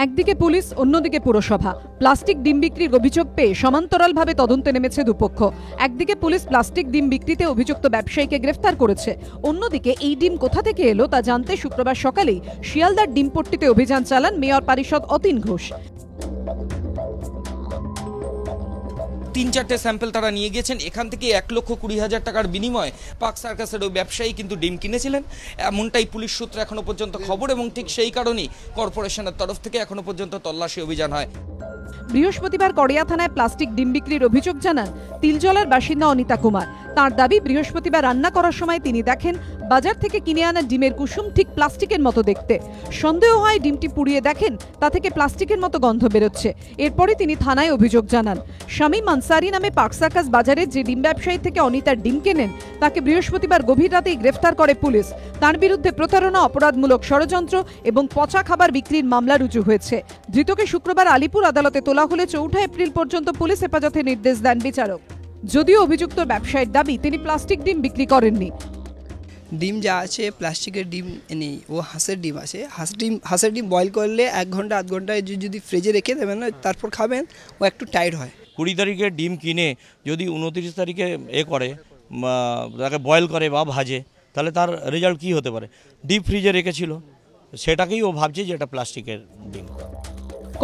একদিকে পুলিশ, অন্যদিকে পুরসভা। প্লাস্টিক ডিম বিক্রির অভিযোগ পেয়ে সমান্তরালভাবে তদন্তে নেমেছে দুপক্ষ। একদিকে পুলিশ প্লাস্টিক ডিম বিক্রিতে অভিযুক্ত ব্যবসায়ীকে গ্রেফতার করেছে, অন্যদিকে এই ডিম কোথা থেকে এলো তা জানতে শুক্রবার সকালেই শিয়ালদার ডিমপট্টিতে অভিযান চালান মেয়র পারিষদ অতীন ঘোষ। 3-4টে স্যাম্পল তারা নিয়ে গেছেন। এখান থেকে 1,20,000 টাকার বিনিময়ে পার্ক সার্কাসের ওই ব্যবসায়ী কিন্তু ডিম কিনেছিলেন, এমনটাই পুলিশ সূত্রে এখনো পর্যন্ত খবর, এবং ঠিক সেই কারণেই কর্পোরেশনের তরফ থেকে এখনো পর্যন্ত তল্লাশি অভিযান হয়। বৃহস্পতিবার কড়িয়া থানায় প্লাস্টিক ডিম বিক্রির অভিযোগ জানান তিলজলার বাসিন্দা অনিতা কুমার। তার দাবি, বৃহস্পতিবার রান্না করার সময় তিনি দেখেন বাজার থেকে কিনে আনা ডিমের কুসুম ঠিক প্লাস্টিকের মতো দেখতে। সন্দেহ হয় ডিমটি পুড়িয়ে দেখেন তা থেকে প্লাস্টিকের মতো গন্ধ বেরোচ্ছে। এরপরে তিনি থানায় অভিযোগ জানান। শামীম আনসারি নামে পার্ক সার্কাস বাজারে যে ডিম ব্যবসায়ী থেকে অনিতার ডিম কেনেন তাকে বৃহস্পতিবার গভীর রাতেই গ্রেফতার করে পুলিশ। তার বিরুদ্ধে প্রতারণা, অপরাধমূলক ষড়যন্ত্র এবং পচা খাবার বিক্রির মামলা রুজু হয়েছে। ধৃতকে শুক্রবার আলিপুর আদালতে তোলা হলে 4 এপ্রিল পর্যন্ত পুলিশ হেফাজতে নির্দেশ দেন বিচারক। যদিও অভিযুক্ত ব্যবসায়ীর দাবি তিনি প্লাস্টিক ডিম বিক্রি করেননি। ডিম যা আছে প্লাস্টিকের ডিম নেই, ও হাঁসের ডিম আছে। হাঁসের ডিম বয়েল করলে 1 ঘন্টা 8 ঘন্টায় যদি ফ্রিজে রেখে দেবেন না, তারপর খাবেন, ও একটু টাইট হয়। 20 তারিখে ডিম কিনে যদি 29 তারিখে করে তাকে বয়েল করে বা ভাজে, তাহলে তার রেজাল্ট কী হতে পারে? ডিপ ফ্রিজে রেখেছিল, সেটাকেই ও ভাবছে যে এটা প্লাস্টিকের ডিম।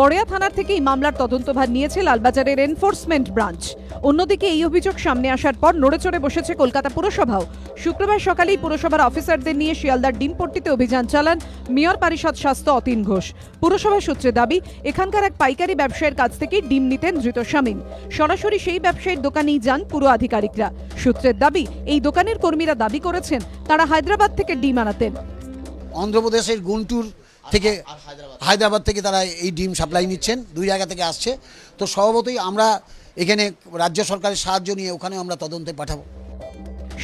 কড়িয়া থানার থেকেই মামলার তদন্তভার নিয়েছে লালবাজারের এনফোর্সমেন্ট ব্রাঞ্চ। অন্যদিকে এই অভিযোগ সামনে আসার পর নড়েচড়ে বসেছে কলকাতা পুরসভাও। শুক্রবার সকালেই পুরসভার অফিসারদের নিয়ে শিয়ালদার ডিমপট্টিতে অভিযান চালান মেয়র পারিষদ স্বাস্থ্য অতীন ঘোষ। পুরসভা সূত্রে দাবি, এখানকার এক পাইকারি ব্যবসায়ীর কাছ থেকেই ডিম নিতেন ধৃত শামীম। সরাসরি সেই ব্যবসায়ীর দোকানেই যান পুরো আধিকারিকরা। সূত্রের দাবি, এই দোকানের কর্মীরা দাবি করেছেন তারা হায়দ্রাবাদ থেকে ডিম আনাতেন। অন্ধ্রপ্রদেশের গুন্টুর থেকে, হায়দ্রাবাদ থেকে তারা এই ডিম সাপ্লাই নিচ্ছেন, 2 জায়গা থেকে আসছে। তো স্বভাবতই আমরা এখানে রাজ্য সরকারের সাহায্য নিয়ে ওখানে আমরা তদন্তে পাঠাবো।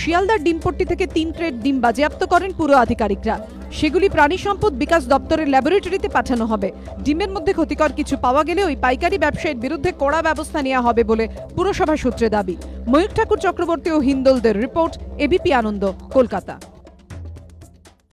শিয়ালদার ডিমপট্টি থেকে 3 ট্রেড ডিম বাজেয়াপ্ত করেন পুরো আধিকারিকরা। সেগুলি প্রাণী সম্পদ বিকাশ দপ্তরের ল্যাবরেটরিতে পাঠানো হবে। ডিমের মধ্যে ক্ষতিকর কিছু পাওয়া গেলে ওই পাইকারি ব্যবসায়ীর বিরুদ্ধে কড়া ব্যবস্থা নেওয়া হবে বলে পুরসভা সূত্রে দাবি। ময়ূর ঠাকুর চক্রবর্তী ও হিন্দোলদের রিপোর্ট, এবিপি আনন্দ, কলকাতা।